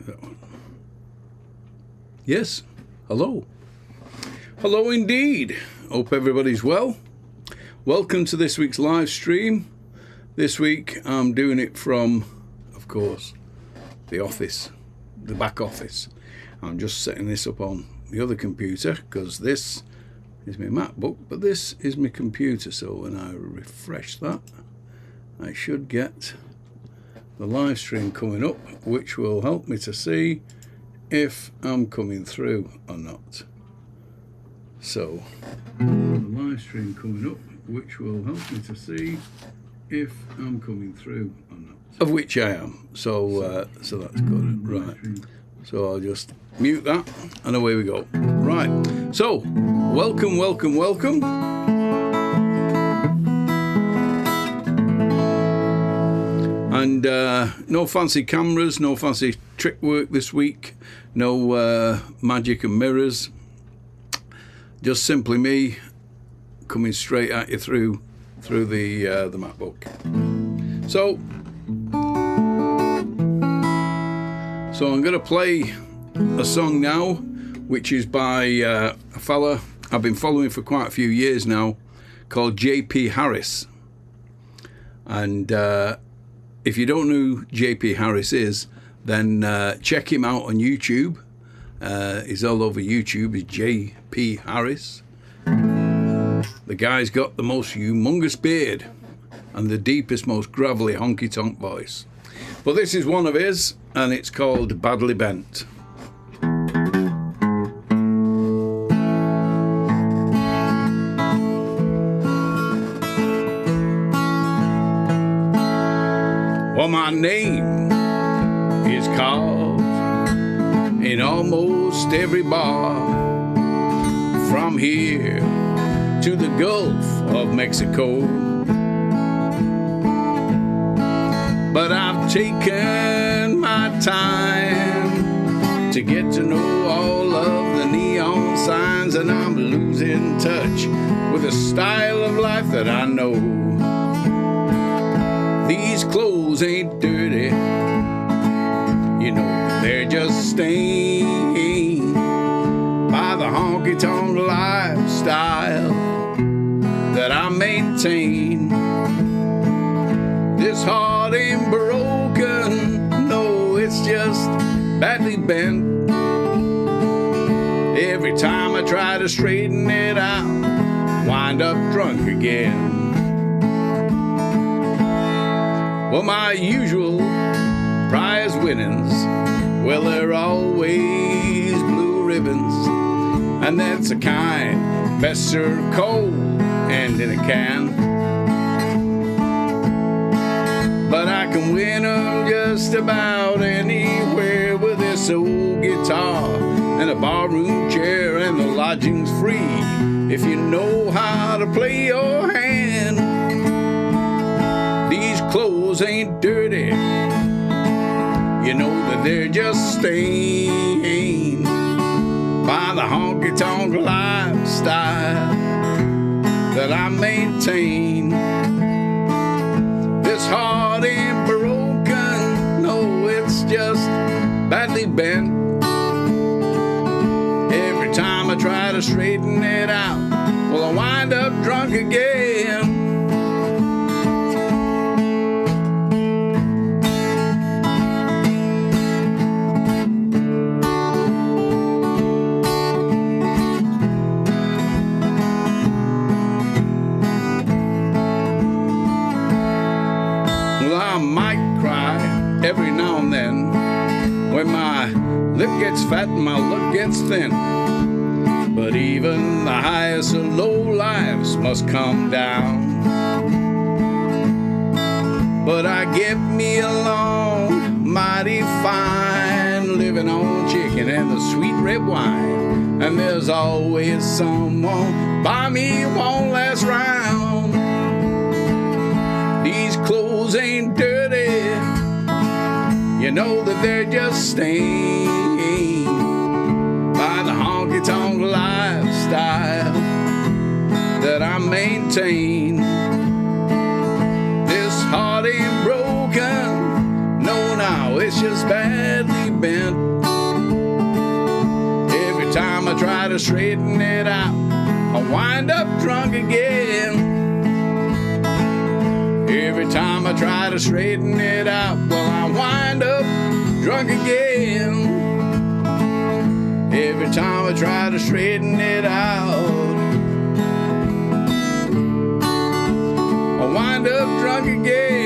That one. Yes. Hello. Hello indeed. Hope everybody's well. Welcome to this week's live stream. This week I'm doing it from, of course, the office, the back office. I'm just setting this up on the other computer because this is my MacBook, but this is my computer. So when I refresh that, I should get the live stream coming up, which will help me to see if I'm coming through or not. So the live stream coming up, which will help me to see if I'm coming through or not. Of which I am. So so that's good. Right. So I'll just mute that and away we go. Right. So welcome. And no fancy cameras, no fancy trick work this week, no magic and mirrors. Just simply me coming straight at you through the MacBook. So I'm going to play a song now, which is by a fella I've been following for quite a few years now, called J.P. Harris. And if you don't know who J.P. Harris is, then check him out on YouTube. He's all over YouTube. He's J.P. Harris. The guy's got the most humongous beard and the deepest, most gravelly honky-tonk voice. But this is one of his, and it's called Badly Bent. Well, my name is called in almost every bar, from here to the Gulf of Mexico. But I've taken my time to get to know all of the neon signs, and I'm losing touch with the style of life that I know. These clothes ain't dirty, you know, they're just stained by the honky-tonk lifestyle that I maintain. This heart ain't broken, no, it's just badly bent. Every time I try to straighten it out, wind up drunk again. Well, my usual prize winnings, well, they're always blue ribbons, and that's a kind best served cold and in a can. But I can win them just about anywhere with this old guitar and a barroom chair, and the lodging's free if you know how to play your hand. These clothes ain't dirty, you know that they're just stained by the honky-tonk lifestyle that I maintain. This heart ain't broken, no, it's just badly bent. Every time I try to straighten it out, well, I wind up drunk again. I might cry every now and then when my lip gets fat and my luck gets thin. But even the highest of low lives must come down. But I get me along mighty fine, living on chicken and the sweet red wine. And there's always someone by me one last round. These clothes ain't dirty, you know that they're just stained by the honky-tonk lifestyle that I maintain. This heart ain't broken, no, now it's just badly bent. to straighten it out, I wind up drunk again. Every time I try to straighten it out, well, I wind up drunk again. Every time I try to straighten it out, I wind up drunk again.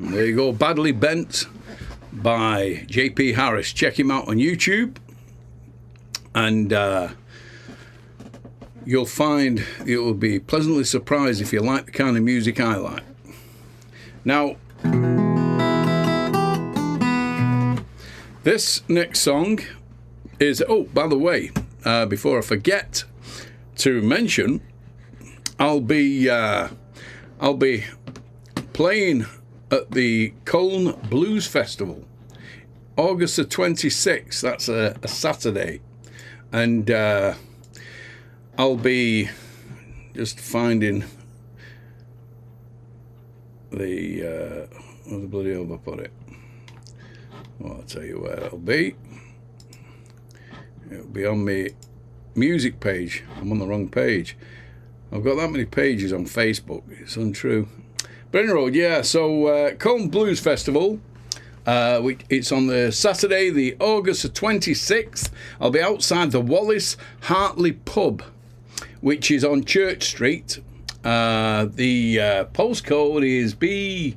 There you go, Badly Bent by J.P. Harris. Check him out on YouTube, and you'll find you'll be pleasantly surprised if you like the kind of music I like. Now, this next song is, oh, by the way, before I forget to mention, I'll be playing at the Cologne Blues Festival, August the 26th. That's a Saturday, and I'll be just finding the where the bloody hell have I put it? Well, I'll tell you where it'll be. It'll be on my music page. I'm on the wrong page. I've got that many pages on Facebook. It's untrue. But anyway, yeah, so Cologne Blues Festival, it's on the Saturday, the August the 26th. I'll be outside the Wallace Hartley pub, which is on Church Street. The postcode is BB8OEB.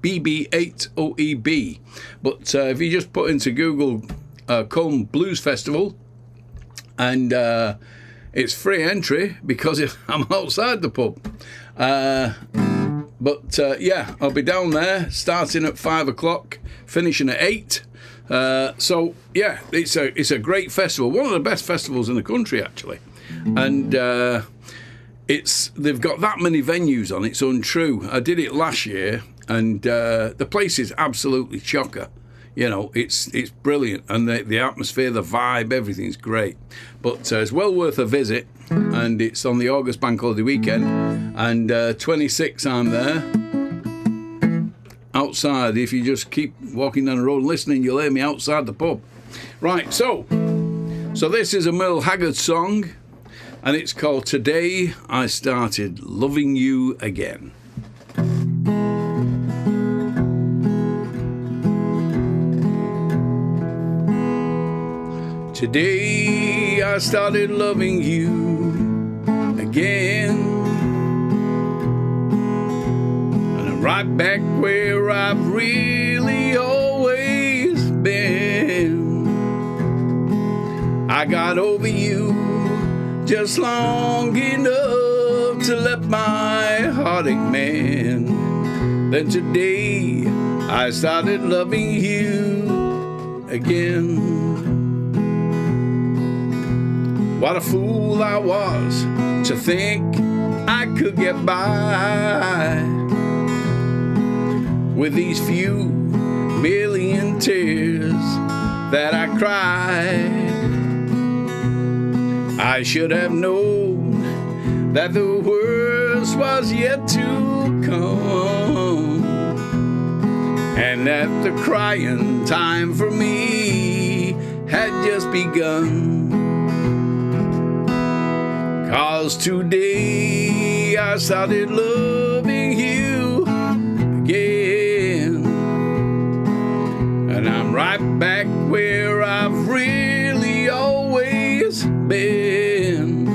BB8OEB. But if you just put into Google Cologne Blues Festival, and it's free entry because I'm outside the pub. But yeah, I'll be down there starting at 5 o'clock, finishing at 8. So yeah, it's a great festival, one of the best festivals in the country actually, and they've got that many venues on. It's untrue. I did it last year, and the place is absolutely chocker. You know, it's brilliant, and the atmosphere, the vibe, everything's great. But it's well worth a visit, and it's on the August Bank Holiday weekend, and 26 I'm there. Outside, if you just keep walking down the road and listening, you'll hear me outside the pub. Right, so this is a Merle Haggard song, and it's called Today I Started Loving You Again. Today I started loving you again, and I'm right back where I've really always been. I got over you just long enough to let my heartache mend. Then today I started loving you again. What a fool I was to think I could get by with these few million tears that I cried. I should have known that the worst was yet to come, and that the crying time for me had just begun. 'Cause today I started loving you again, and I'm right back where I've really always been.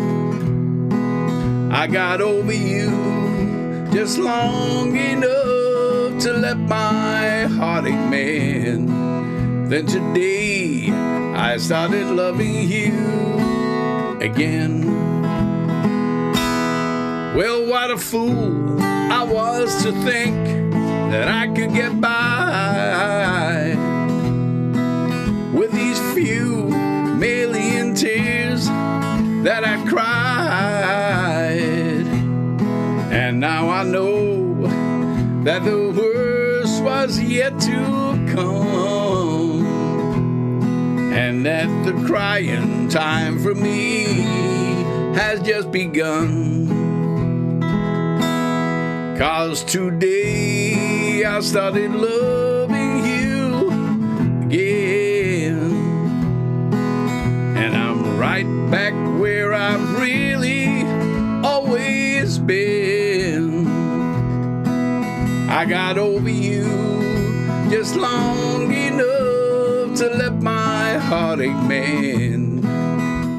I got over you just long enough to let my heartache mend. Then today I started loving you again. Well, what a fool I was to think that I could get by with these few million tears that I cried. And now I know that the worst was yet to come, and that the crying time for me has just begun. 'Cause today I started loving you again. And I'm right back where I've really always been. I got over you just long enough to let my heartache mend.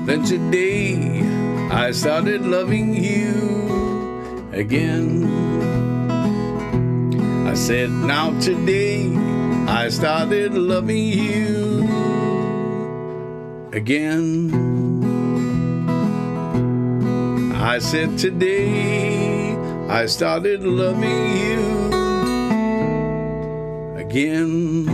Then today I started loving you again. I said, now today I started loving you again. I said, today I started loving you again.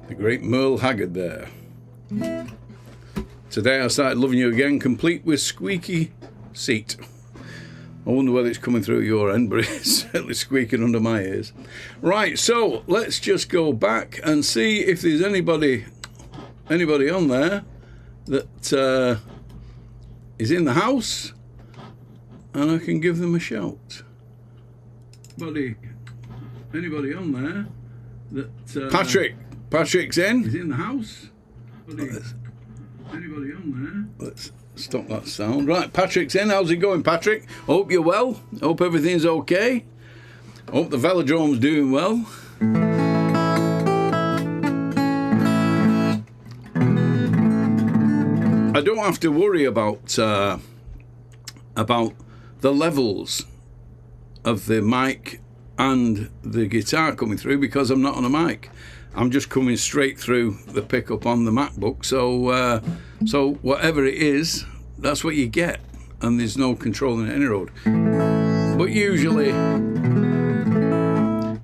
The great Merle Haggard there. Today I started loving you again, complete with squeaky seat. I wonder whether it's coming through your end, but it's certainly squeaking under my ears. Right, so let's just go back and see if there's anybody on there that is in the house, and I can give them a shout. Anybody on there that Patrick's in? Is in the house. Anybody on there? Let's stop that sound. Right, Patrick's in. How's it going, Patrick? Hope you're well. Hope everything's okay. Hope the velodrome's doing well. I don't have to worry about the levels of the mic and the guitar coming through because I'm not on a mic. I'm just coming straight through the pickup on the MacBook. So whatever it is, that's what you get, and there's no controlling any road. But usually,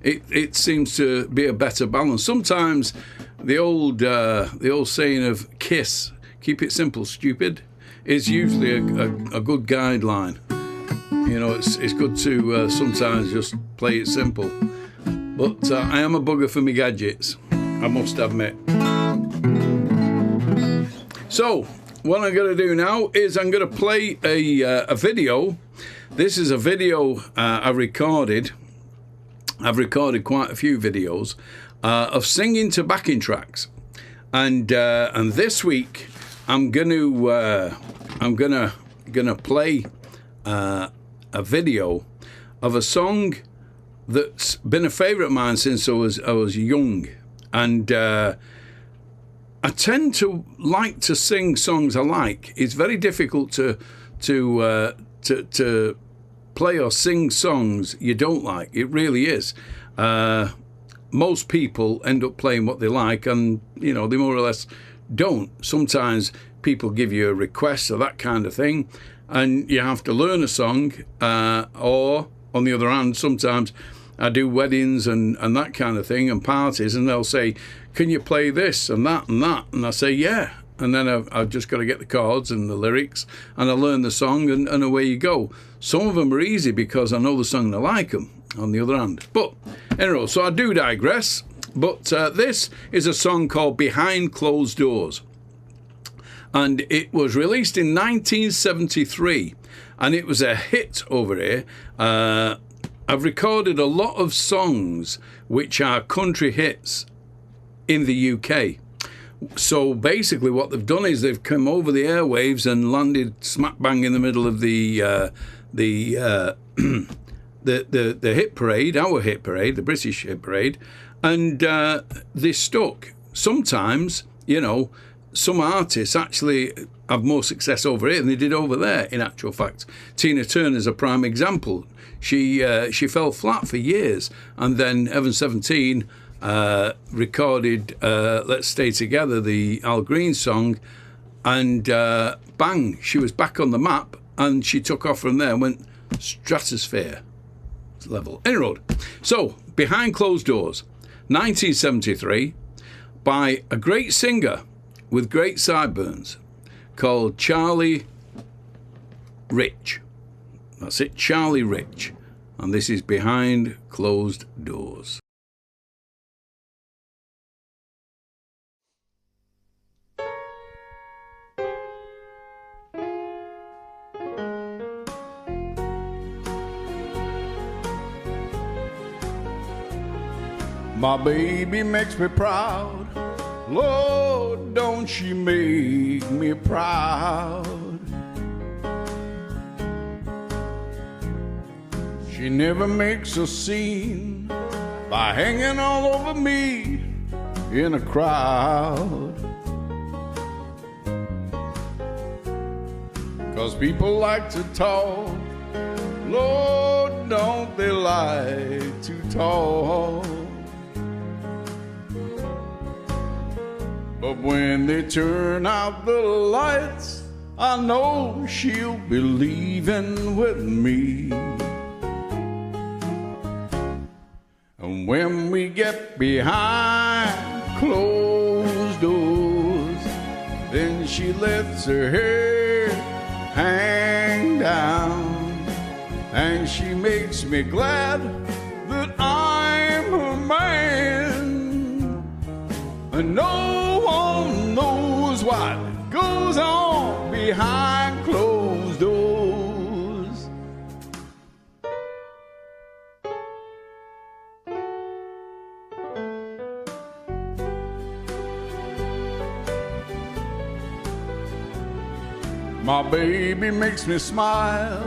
it seems to be a better balance. Sometimes the old saying of KISS, keep it simple, stupid, is usually a good guideline. You know, it's good to sometimes just play it simple. But I am a bugger for my gadgets, I must admit. So, what I'm going to do now is I'm going to play a video. This is a video I recorded. I've recorded quite a few videos of singing to backing tracks, and this week I'm gonna play a video of a song that's been a favourite of mine since I was young, and I tend to like to sing songs I like. It's very difficult to play or sing songs you don't like. It really is. Most people end up playing what they like, and they more or less don't. Sometimes people give you a request or that kind of thing, and you have to learn a song. Or on the other hand, sometimes I do weddings and that kind of thing and parties, and they'll say, can you play this and that and that? And I say, yeah. And then I've just got to get the chords and the lyrics, and I learn the song, and away you go. Some of them are easy because I know the song and I like them, on the other hand. But anyway, so I do digress. But this is a song called Behind Closed Doors. And it was released in 1973, and it was a hit over here. I've recorded a lot of songs which are country hits in the UK. So basically what they've done is they've come over the airwaves and landed smack bang in the middle of the hit parade, our hit parade, the British hit parade, and they stuck. Sometimes, some artists actually have more success over here than they did over there, in actual fact. Tina Turner's a prime example. She fell flat for years, and then Heaven 17 recorded Let's Stay Together, the Al Green song, and bang, she was back on the map, and she took off from there and went stratosphere level. Anyway, so Behind Closed Doors, 1973, by a great singer with great sideburns called Charlie Rich. That's it, Charlie Rich. and this is Behind Closed Doors. My baby makes me proud. Lord, don't she make me proud. She never makes a scene by hanging all over me in a crowd. 'Cause people like to talk, Lord, don't they like to talk. But when they turn out the lights, I know she'll be leaving with me. And when we get behind closed doors, then she lets her hair hang down, and she makes me glad that I'm her man. And no one knows what goes on behind closed doors. My baby makes me smile.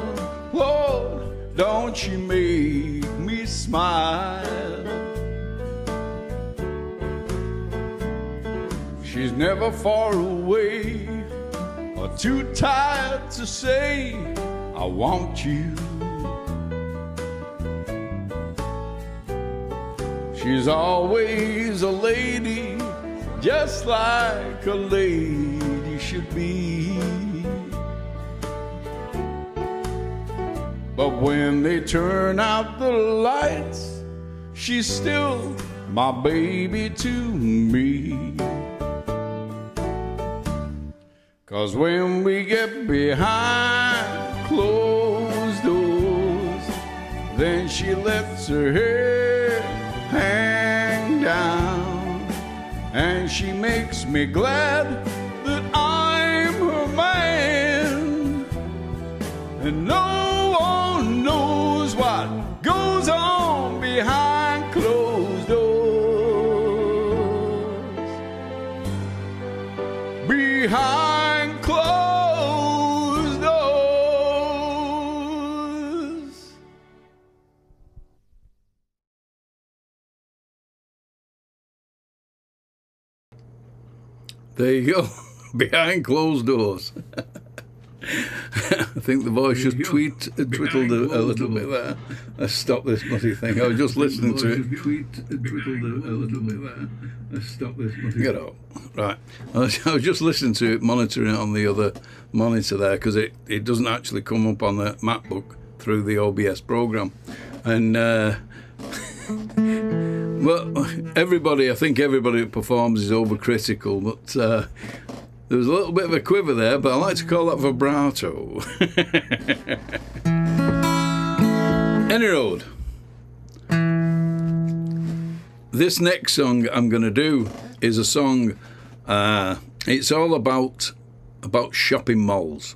Lord, don't she make me smile. She's never far away or too tired to say, I want you. She's always a lady, just like a lady should be. But when they turn out the lights, she's still my baby to me. 'Cause when we get behind closed doors, then she lets her hair hang down, and she makes me glad that I'm her man. And no one knows what goes on behind closed doors. Behind closed doors. There you go. Behind closed doors. I think the voice just twittled a little bit there. Let's stop this bloody thing. I was just listening to it. Twittled a little bit there. Let's stop this. Get up. Right. I was just listening to it, monitoring it on the other monitor there, because it doesn't actually come up on the MacBook through the OBS program. And, well, I think everybody who performs is overcritical, but there was a little bit of a quiver there, but I like to call that vibrato. Any road. This next song I'm going to do is a song, it's all about shopping malls.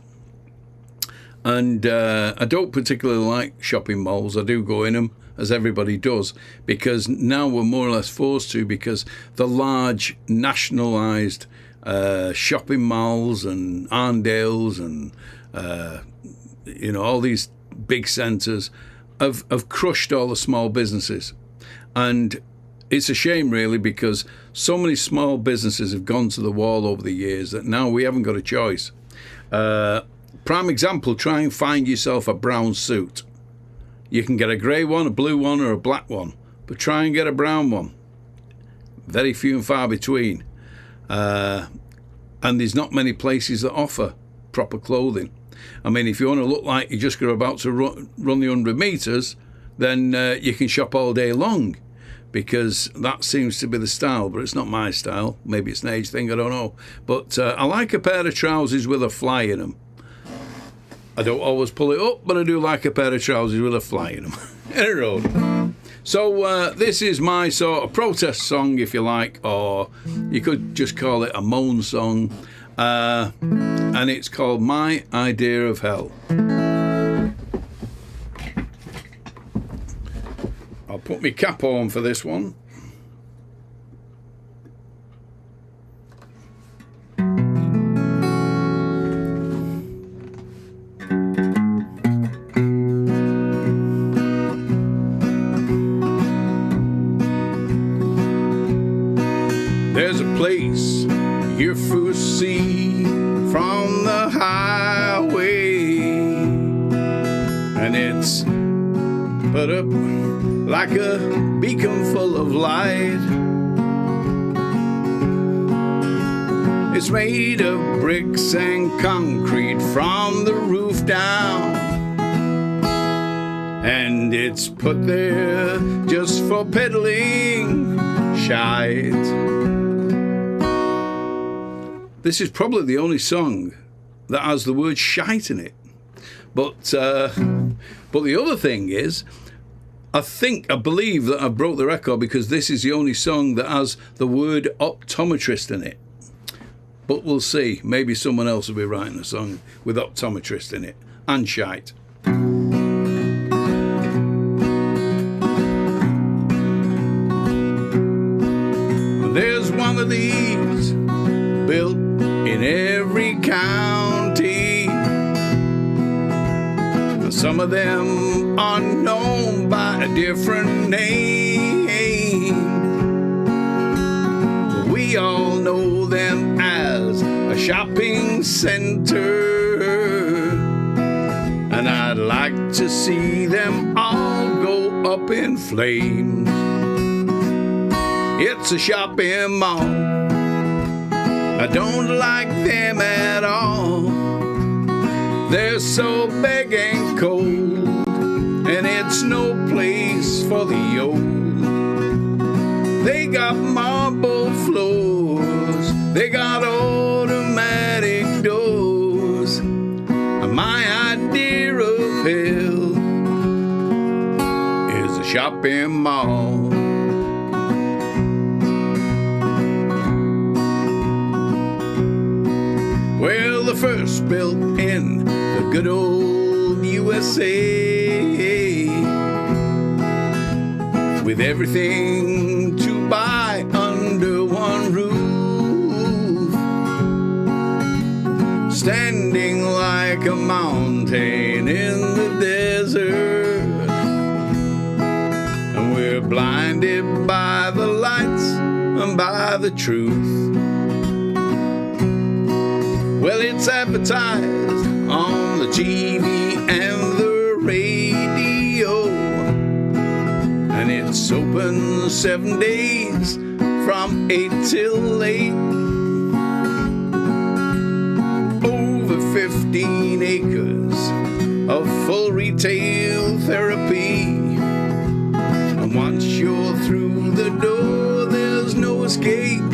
And I don't particularly like shopping malls. I do go in them, as everybody does, because now we're more or less forced to, because the large nationalised shopping malls and Arndales and all these big centres have crushed all the small businesses. And it's a shame, really, because so many small businesses have gone to the wall over the years that now we haven't got a choice. Prime example, try and find yourself a brown suit. You can get a grey one, a blue one or a black one, but try and get a brown one. Very few and far between. And there's not many places that offer proper clothing. I mean, if you want to look like you're just about to run the 100 metres, then you can shop all day long, because that seems to be the style, but it's not my style. Maybe it's an age thing, I don't know. But I like a pair of trousers with a fly in them. I don't always pull it up, but I do like a pair of trousers with a fly in them. in a road. So this is my sort of protest song, if you like, or you could just call it a moan song, and it's called My Idea of Hell. I'll put my cap on for this one. There's a place you first see from the highway, and it's put up like a beacon full of light. It's made of bricks and concrete from the roof down, and it's put there just for peddling shite. This is probably the only song that has the word shite in it. But the other thing is, I believe that I broke the record because this is the only song that has the word optometrist in it. But we'll see. Maybe someone else will be writing a song with optometrist in it. And shite. There's one of these built in every county, and some of them are known by a different name, but we all know them as a shopping center, and I'd like to see them all go up in flames. It's a shopping mall. I don't like them at all. They're so big and cold, and it's no place for the old. They got marble floors, they got automatic doors. My idea of hell is a shopping mall. Well, the first built in the good old USA, with everything to buy under one roof, standing like a mountain in the desert, and we're blinded by the lights and by the truth. Well, it's advertised on the TV and the radio, and it's open 7 days from 8 till 8. Over 15 acres of full retail therapy, and once you're through the door, there's no escape.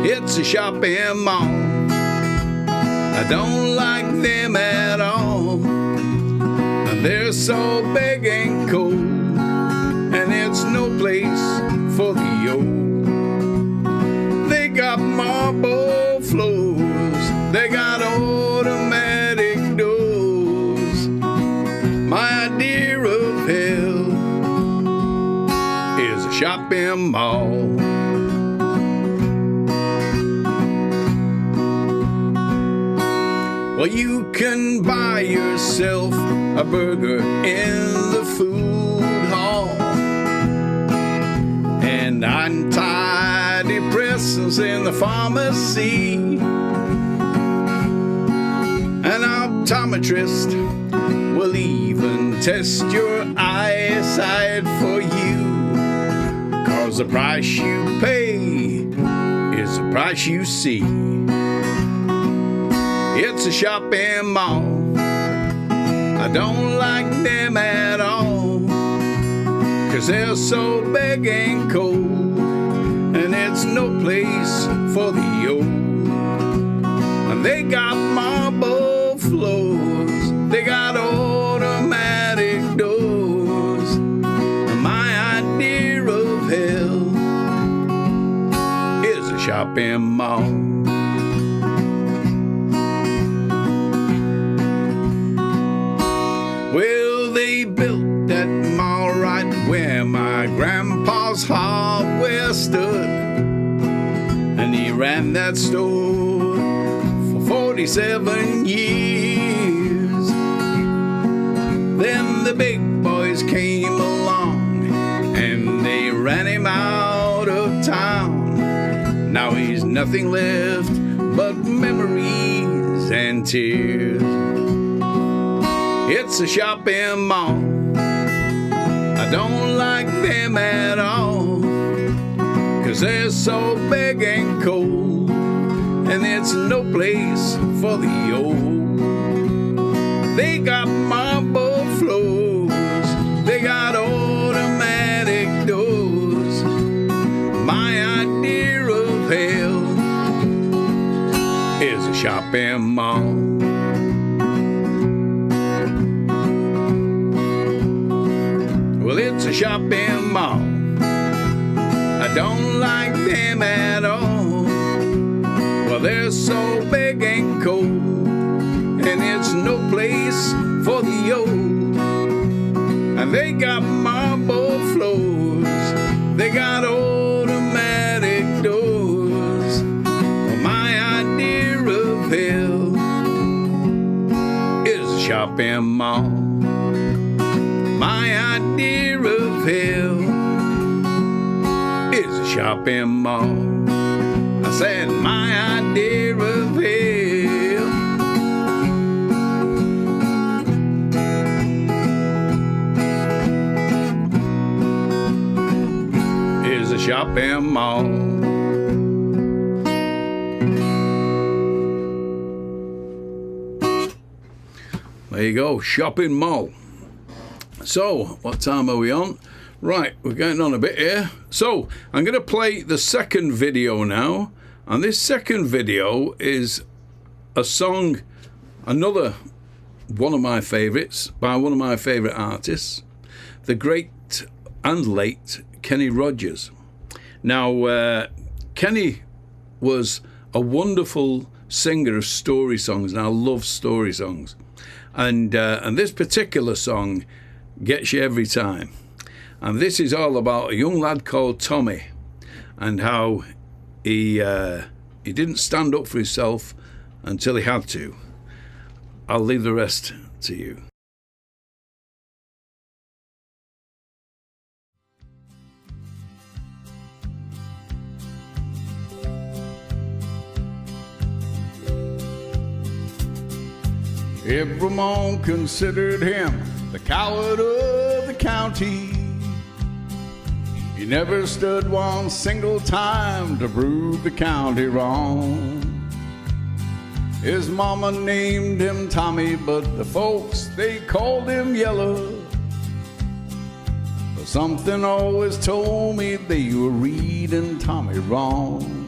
It's a shopping mall. I don't like them at all. And they're so big and cold, and it's no place for the old. They got marble floors, they got automatic doors. My idea of hell is a shopping mall. Well, you can buy yourself a burger in the food hall, and antidepressants in the pharmacy. An optometrist will even test your eyesight for you, 'cause the price you pay is the price you see. It's a shopping mall. I don't like them at all, 'cause they're so big and cold, and it's no place for the old. And they got marble floors, they got automatic shopping mall. Well, they built that mall right where my grandpa's hardware stood, and he ran that store for 47 years. Then the big boys came along and they ran him out of town. Now he's nothing left but memories and tears. It's a shopping mall. I don't like them at all, 'cause they're so big and cold, and it's no place for the old. They got marble floors, they got automatic doors. My idea of hell is a shopping mall. Well, it's a shopping mall. I don't like them at all. Well, they're so big and cold, and it's no place for the old. And they got marble floors, they got automatic doors. Well, my idea of hell is a shopping mall. My idea of hell is a shopping mall. I said my idea of hell is a shopping mall. There you go, shopping mall. So, what time are we on? Right, we're getting on a bit here. So, I'm going to play the second video now. And this second video is a song, another one of my favourites, by one of my favourite artists, the great and late Kenny Rogers. Now, Kenny was a wonderful singer of story songs, and I love story songs. And this particular song gets you every time. And this is all about a young lad called Tommy, and how he didn't stand up for himself until he had to. I'll leave the rest to you. Everyone considered him the coward of the county. He never stood one single time to prove the county wrong. His mama named him Tommy, but the folks, they called him Yellow. But something always told me they were reading Tommy wrong.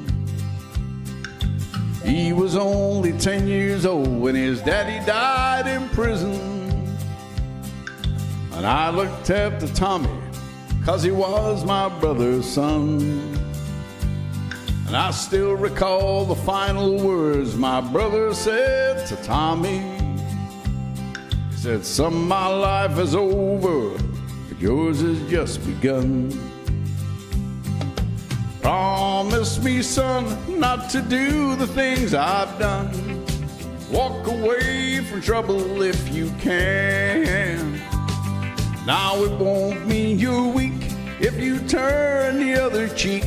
He was only 10 years old when his daddy died in prison. And I looked after Tommy 'cause he was my brother's son. And I still recall the final words my brother said to Tommy. He said, "Some of my life is over, but yours has just begun. Promise me, son, not to do the things I've done. Walk away from trouble if you can. Now it won't mean you're weak if you turn the other cheek.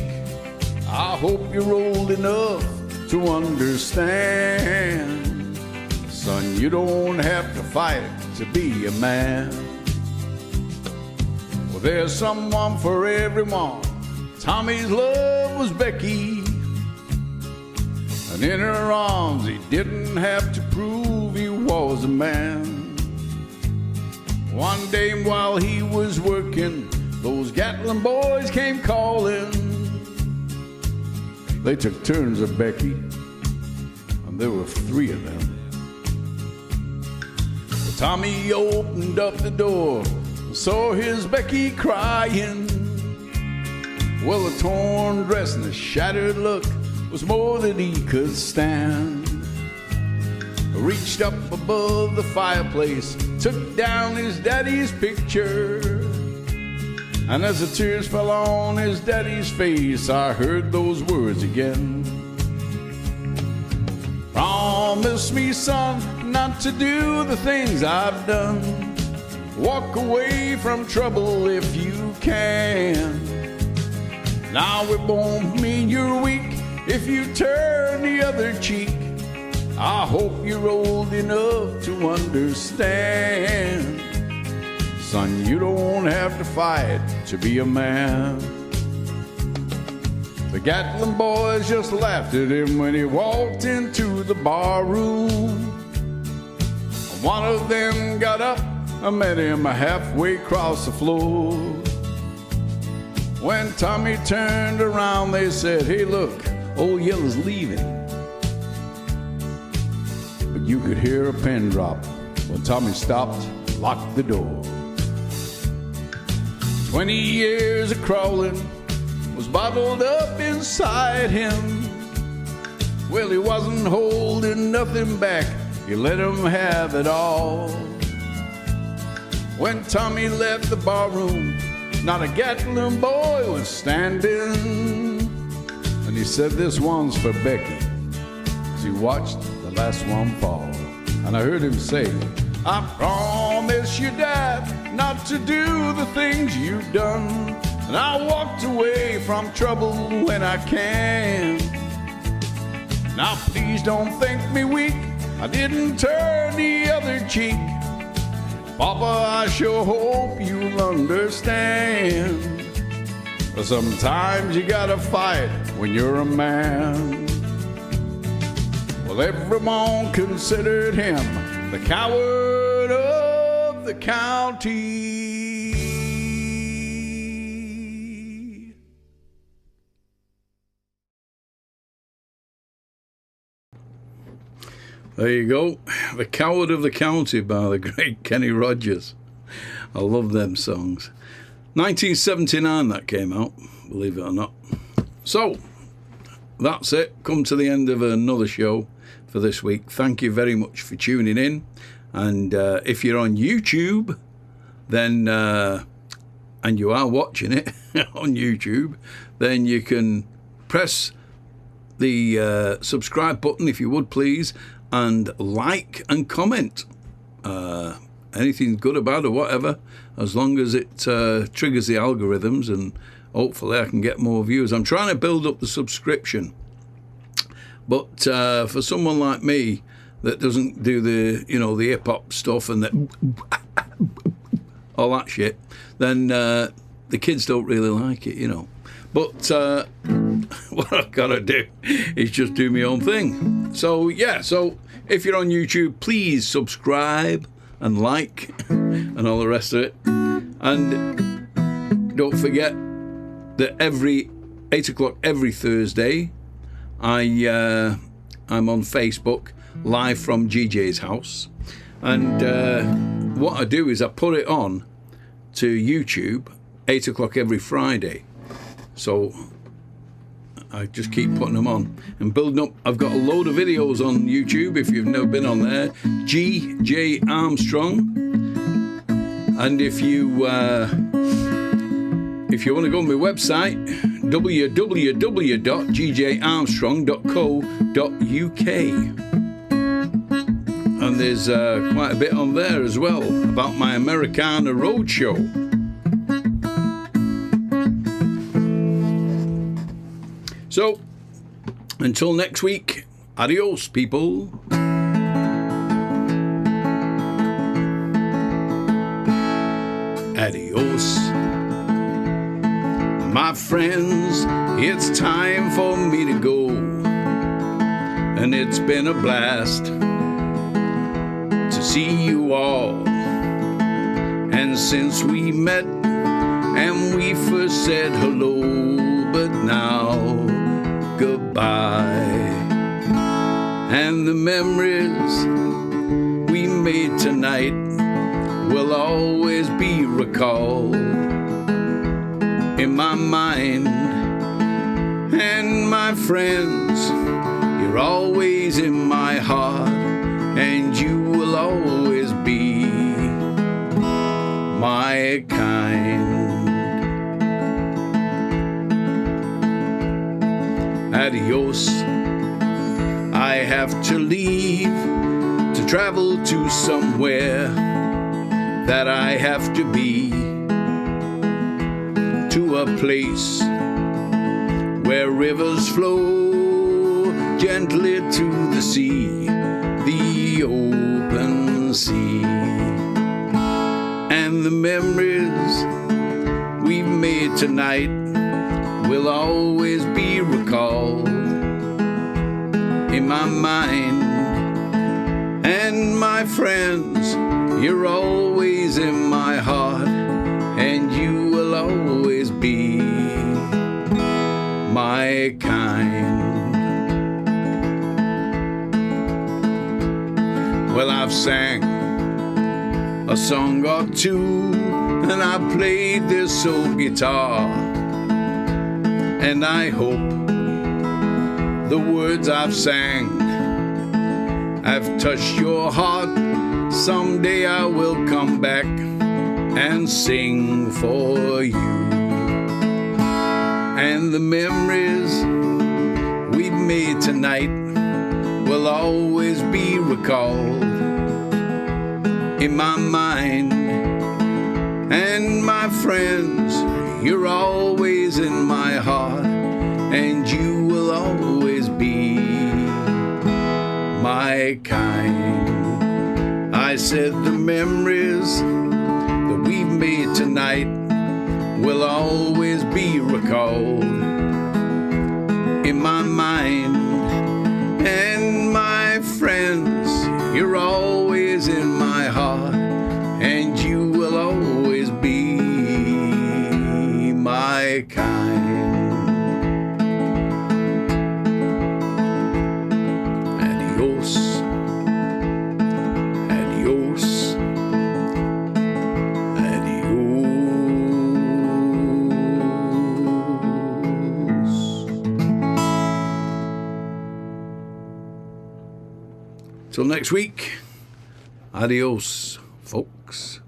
I hope you're old enough to understand. Son, you don't have to fight to be a man. Well, there's someone for everyone. Tommy's love was Becky, and in her arms he didn't have to prove he was a man. One day while he was working, those Gatlin boys came calling. They took turns at Becky, and there were 3 of them. Well, Tommy opened up the door and saw his Becky crying. Well, a torn dress and a shattered look was more than he could stand. Reached up above the fireplace, took down his daddy's picture. And as the tears fell on his daddy's face, I heard those words again. Promise me, son, not to do the things I've done. Walk away from trouble if you can. Now it won't mean you're weak if you turn the other cheek. I hope you're old enough to understand. Son, you don't have to fight to be a man. The Gatlin boys just laughed at him when he walked into the bar room. One of them got up and met him halfway across the floor. When Tommy turned around, they said, "Hey, look, Old Yellow's leaving." But you could hear a pin drop when Tommy stopped, locked the door. 20 years of crawling was bottled up inside him. Well, he wasn't holding nothing back. He let him have it all. When Tommy left the barroom, not a Gatlin boy was standing. And he said, "This one's for Becky," as he watched the last one fall. And I heard him say, "I promise you, Dad, not to do the things you've done. And I walked away from trouble when I can. Now please don't think me weak, I didn't turn the other cheek. Papa, I sure hope you'll understand. Sometimes you gotta fight when you're a man." Well, everyone considered him the coward of the county. There you go. The Coward of the County by the great Kenny Rogers. I love them songs. 1979 that came out, believe it or not. So, that's it. Come to the end of another show for this week. Thank you very much for tuning in. And if you're on YouTube, then, and you are watching it on YouTube, then you can press the subscribe button if you would please, and like and comment. Anything good about or whatever, as long as it triggers the algorithms, and hopefully I can get more views. I'm trying to build up the subscription, but for someone like me that doesn't do the the hip hop stuff and the all that shit, then the kids don't really like it, But what I've got to do is just do my own thing. So yeah, so if you're on YouTube, please subscribe and like and all the rest of it. And don't forget that every 8 o'clock every Thursday, I'm on Facebook live from GJ's house. And what I do is I put it on to YouTube 8 o'clock every Friday. So I just keep putting them on and building up. I've got a load of videos on YouTube if you've never been on there. GJ Armstrong. And if you want to go on my website, www.gjarmstrong.co.uk. And there's quite a bit on there as well about my Americana Roadshow. So, until next week, adios, people. Adios. My friends, it's time for me to go. And it's been a blast to see you all. And since we met and we first said hello, but now goodbye. And the memories we made tonight will always be recalled in my mind And my friends, you're always in my heart, and you will always be my kind. Adios, I have to leave to travel to somewhere that I have to be, to a place where rivers flow gently to the sea, the open sea. And the memories we've made tonight will always be recalled in my mind. And my friends, you're always in my heart, and you will always be my kind. Well, I've sang a song or two, and I played this old guitar, and I hope the words I've sang have touched your heart. Someday I will come back and sing for you. And the memories we've made tonight will always be recalled in my mind. And my friends, you're always in my heart, and you will always be my kind. I said the memories that we've made tonight will always be recalled in my mind. And my friends, you're always in my heart, and you will always be my kind. Adios, adios, adios. Till next week, adios, folks.